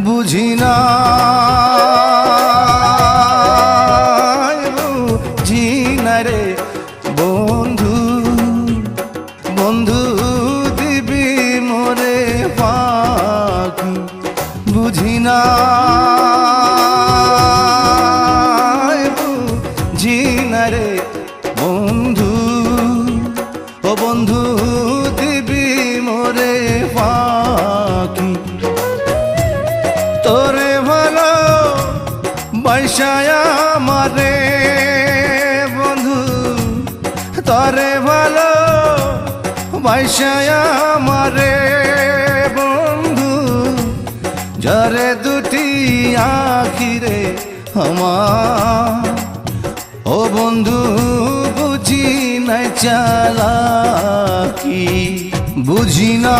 বুঝি না বুঝি না রে বন্ধু বন্ধু দিবি মোরে পাখি বুঝি না বুঝি না রে বন্ধু ও বন্ধু দিবি মোরে পাখি তোরে ভালো বৈশায়া মারে বন্ধু তোরে ভালো বৈশায়া মারে বন্ধু জরে দুটি আখিরে আমার ও বন্ধু বুঝি নাই চালাকি বুঝি না